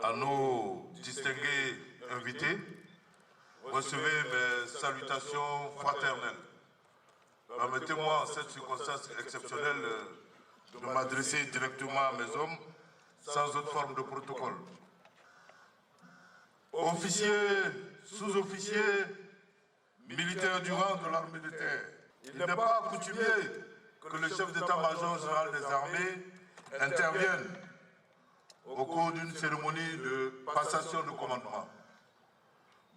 à nos distingués invités, recevez mes salutations fraternelles. Permettez-moi en cette circonstance exceptionnelle de m'adresser directement à mes hommes sans autre forme de protocole. Officiers, sous-officiers, militaires du rang de l'armée de terre, il n'est pas coutumier que le chef d'état-major général des armées intervienne au cours d'une cérémonie de passation de commandement.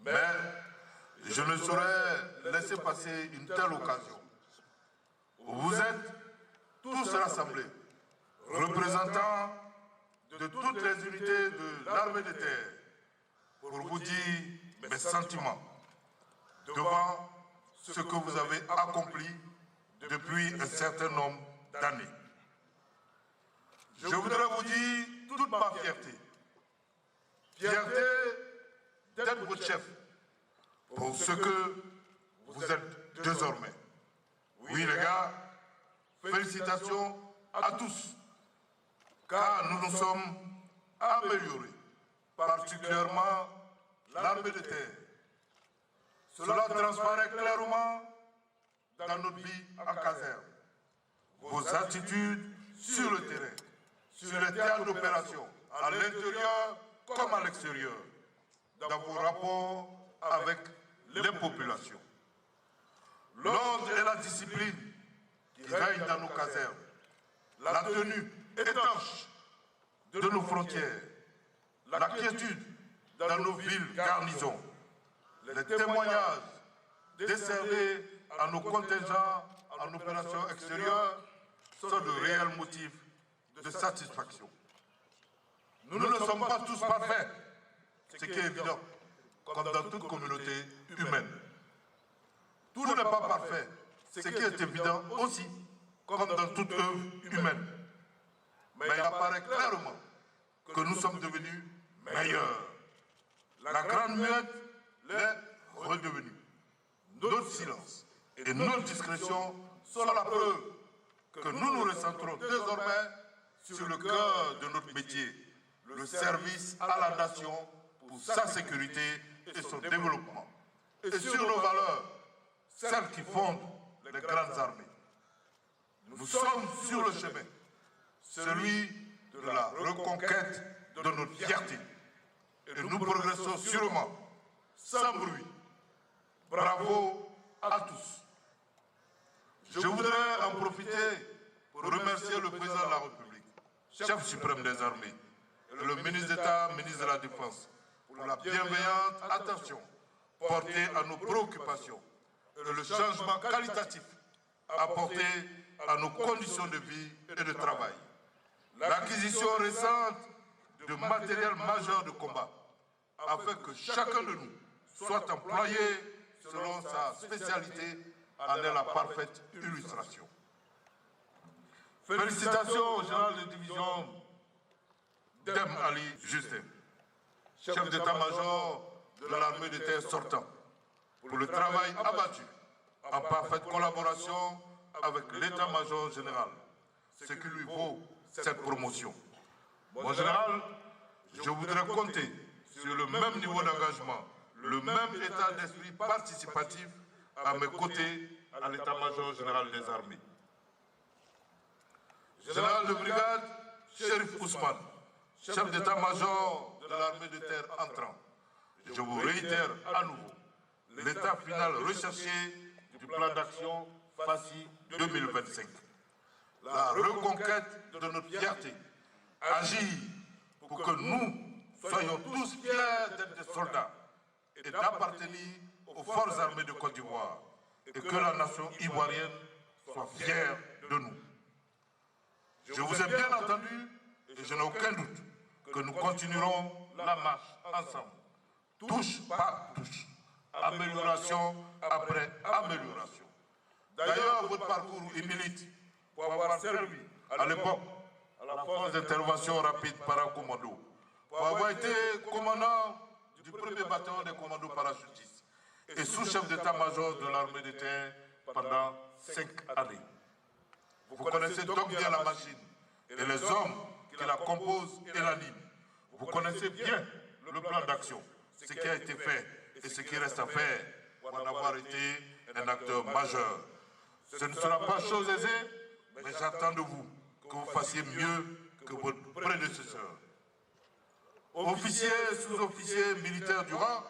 Mais je ne saurais laisser passer une telle occasion. Vous êtes tous rassemblés, représentants de toutes les unités de l'armée de terre, pour vous dire mes sentiments devant ce que vous avez accompli depuis un certain nombre d'années. Je voudrais vous dire toute ma fierté. Fierté d'être votre chef pour ce que vous êtes désormais. Oui les gars, félicitations à tous, car nous nous sommes améliorés, particulièrement l'armée de terre. Cela transparaît clairement dans notre vie en caserne. Vos attitudes sur le terrain, sur les théâtres d'opération, à l'intérieur comme à l'extérieur, dans vos rapports avec les populations. L'ordre et la discipline qui règnent dans nos casernes, la tenue étanche de nos frontières, la quiétude dans nos villes garnisons, les témoignages décernés à nos contingents en opération extérieure sont de réels motifs de satisfaction. Nous ne sommes pas tous parfaits, ce qui est évident, comme dans toute communauté humaine. Tout n'est pas parfait, ce qui est évident aussi, comme dans toute œuvre humaine. Mais il apparaît clairement que nous sommes devenus meilleurs. La grande muette l'est redevenue. Notre silence et notre discrétion sont la preuve que nous nous recentrons désormais sur le cœur de notre métier, le service à la nation pour sa sécurité et son développement, et sur nos valeurs, celles qui fondent les grandes armées. Nous sommes sur le chemin, celui de la reconquête de notre fierté, et nous progressons sûrement, sans bruit. Bravo à tous. Je voudrais en profiter pour remercier le président de la République, chef suprême des armées, et le ministre d'État, ministre de la Défense, pour la bienveillante attention portée à nos préoccupations et le changement qualitatif apporté à nos conditions de vie et de travail. L'acquisition récente de matériel majeur de combat, afin que chacun de nous soit employé selon sa spécialité, en est la parfaite illustration. Félicitations au général de division Dem Ali Justin, chef d'état-major de l'armée de terre sortant, pour le travail abattu en parfaite collaboration avec l'état-major général, ce qui lui vaut cette promotion. Mon général, je voudrais compter sur le même niveau d'engagement, le même état d'esprit participatif à mes côtés à l'état-major général des armées. Général de brigade, Chérif Ousmane, chef d'état-major de l'armée de terre entrant, je vous réitère à nouveau l'état final recherché du plan d'action FACI 2025. La reconquête de notre fierté, agir pour que nous soyons tous fiers d'être des soldats et d'appartenir aux forces armées de Côte d'Ivoire et que la nation ivoirienne soit fière de nous. Je vous ai bien entendu et je n'ai aucun doute que nous continuerons la marche ensemble, touche par touche, amélioration après amélioration. D'ailleurs, votre parcours est milite pour avoir servi à l'époque à la force d'intervention rapide paracommando, pour avoir été commandant du premier bataillon des commandos parachutistes et sous-chef d'état-major de l'armée de terre pendant 5 années. Vous connaissez donc bien la machine et les hommes qui la composent et l'animent. Vous Vous connaissez bien le plan d'action, ce qui a été fait et ce qui reste à faire pour en avoir été un acteur majeur. Ce ne sera pas chose aisée, mais j'attends de vous que vous fassiez mieux que vos prédécesseurs. Officiers, sous-officiers, militaires du rang,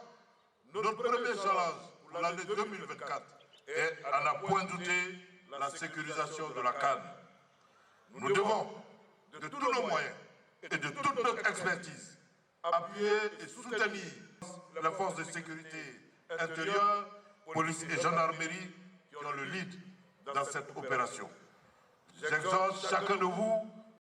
notre premier challenge pour l'année 2024 est, à n'en point douter, la sécurisation de la CAN. Nous devons, de tous nos moyens et de toute notre expertise, appuyer et soutenir les forces de sécurité intérieure, police et gendarmerie qui ont le lead dans cette opération. J'exhorte chacun de vous